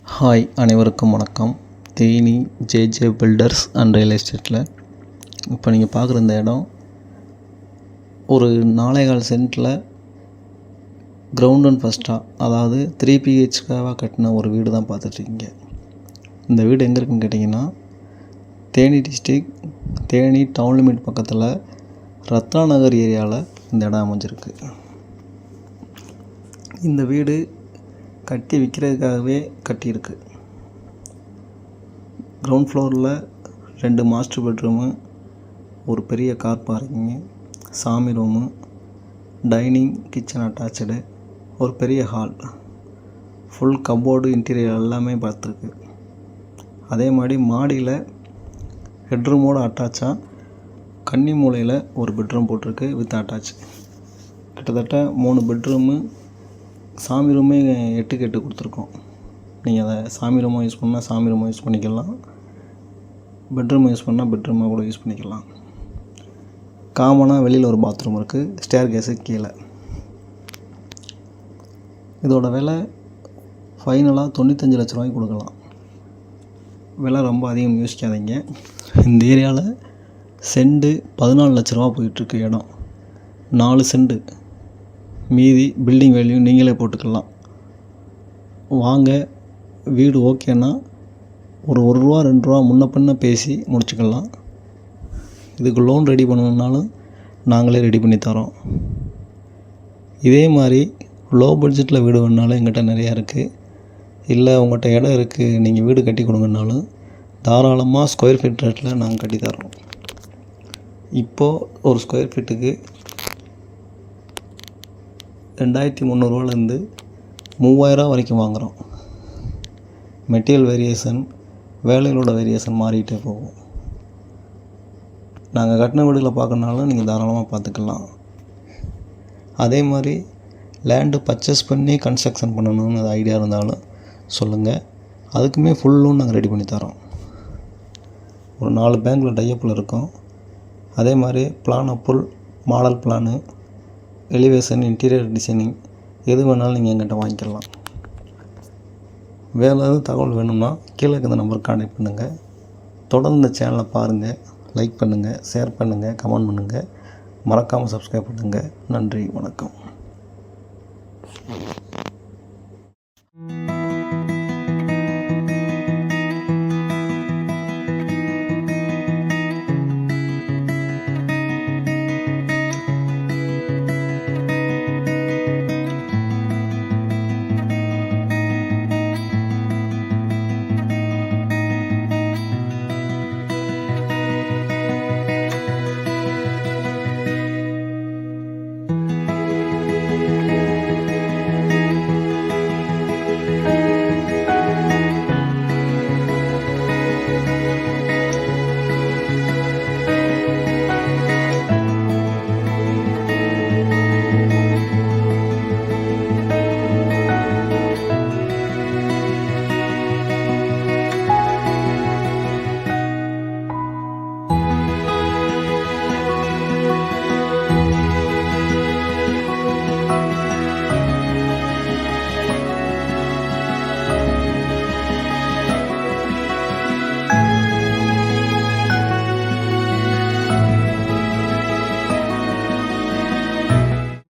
Hi, அனைவருக்கும் வணக்கம். Theni JJ filters and real எஸ்டேட்டில் இப்போ நீங்கள் பார்க்குற இந்த இடம் ஒரு 4.25 சென்ட்டில் கிரவுண்ட் அண்ட் ஃபஸ்ட்டாக, அதாவது 3 பிஹெச்காவாக கட்டின ஒரு வீடு தான் பார்த்துட்ருக்கீங்க. இந்த வீடு எங்கே இருக்குன்னு கேட்டிங்கன்னா, Theni district, Theni town limit பக்கத்தில் ரத்னா நகர் ஏரியாவில் இந்த இடம் அமைஞ்சிருக்கு. இந்த வீடு கட்டி விற்கிறதுக்காகவே கட்டியிருக்கு. கிரவுண்ட் ஃப்ளோரில் 2 மாஸ்டர் பெட்ரூமு, ஒரு பெரிய கார் பார்க்கிங்கு, சாமி ரூமு, டைனிங் கிச்சன் அட்டாச்சு, ஒரு பெரிய ஹால், ஃபுல் கப்போர்டு இன்டீரியர் எல்லாமே பார்த்துருக்கு. அதே மாதிரி மாடியில் ஹெட்ரூமோடு அட்டாச்சாக கன்னி மூலையில் ஒரு பெட்ரூம் போட்டிருக்கு வித் அட்டாச். கிட்டத்தட்ட 3 பெட்ரூமு, சாமி ரூமே 8க்கு 8 கொடுத்துருக்கோம். நீங்கள் அதை சாமி ரூமாக யூஸ் பண்ணால் சாமி ரூமாக யூஸ் பண்ணிக்கலாம், பெட்ரூமை யூஸ் பண்ணால் பெட்ரூமாக கூட யூஸ் பண்ணிக்கலாம். காமனாக வெளியில் ஒரு பாத்ரூம் இருக்குது, ஸ்டேர் கேஸு கீழே. இதோட விலை ஃபைனலாக 95 லட்ச ரூபாய்க்கு கொடுக்கலாம். விலை ரொம்ப அதிகம் யோசிக்காதீங்க. இந்த ஏரியாவில் செண்டு 14 லட்ச ரூபா போயிட்டுருக்கு இடம். 4 செண்டு, மீதி பில்டிங் வேல்யூ நீங்களே போட்டுக்கலாம். வாங்க, வீடு ஓகேன்னா ஒரு ரூபா 2 ரூபா முன்ன பின்ன பேசி முடிச்சுக்கலாம். இதுக்கு லோன் ரெடி பண்ணணுன்னாலும் நாங்களே ரெடி பண்ணி தரோம். இதே மாதிரி லோ பட்ஜெட்டில் வீடு வேணுனாலும் எங்கிட்ட நிறையா இருக்குது. இல்லை உங்கள்கிட்ட இடம் இருக்குது, நீங்கள் வீடு கட்டி கொடுங்கனாலும் தாராளமாக ஸ்கொயர் ஃபீட் ரேட்டில் நாங்கள் கட்டி தரோம். இப்போது ஒரு ஸ்கொயர் ஃபீட்டுக்கு 2300 ரூபாலேருந்து 3000 வரைக்கும் வாங்குகிறோம். மெட்டீரியல் வேரியேஷன், வேலைகளோட வேரியேஷன் மாறிக்கிட்டே போகும். நாங்கள் கட்டின வீடுகளை பார்க்கணுனாலும் நீங்கள் தாராளமாக பார்த்துக்கலாம். அதே மாதிரி லேண்டு பர்ச்சேஸ் பண்ணி கன்ஸ்ட்ரக்ஷன் பண்ணணும்னு அது ஐடியா இருந்தாலும் சொல்லுங்கள். அதுக்குமே ஃபுல் லோன் நாங்கள் ரெடி பண்ணி தரோம். ஒரு 4 பேங்க்கில் டையப்பில் இருக்கோம். அதே மாதிரி பிளான் அப்புல், model plan, elevation, interior designing எது வேணாலும் நீங்கள் எங்கிட்ட வாங்கிக்கலாம். வேறு ஏதாவது தகவல் வேணும்னா கீழே இருக்கிற நம்பருக்கு கான்டாக்ட் பண்ணுங்கள். தொடர்ந்து இந்த சேனலை பாருங்கள், லைக் பண்ணுங்கள், ஷேர் பண்ணுங்கள், கமெண்ட் பண்ணுங்கள், மறக்காமல் சப்ஸ்கிரைப் பண்ணுங்கள். நன்றி, வணக்கம்.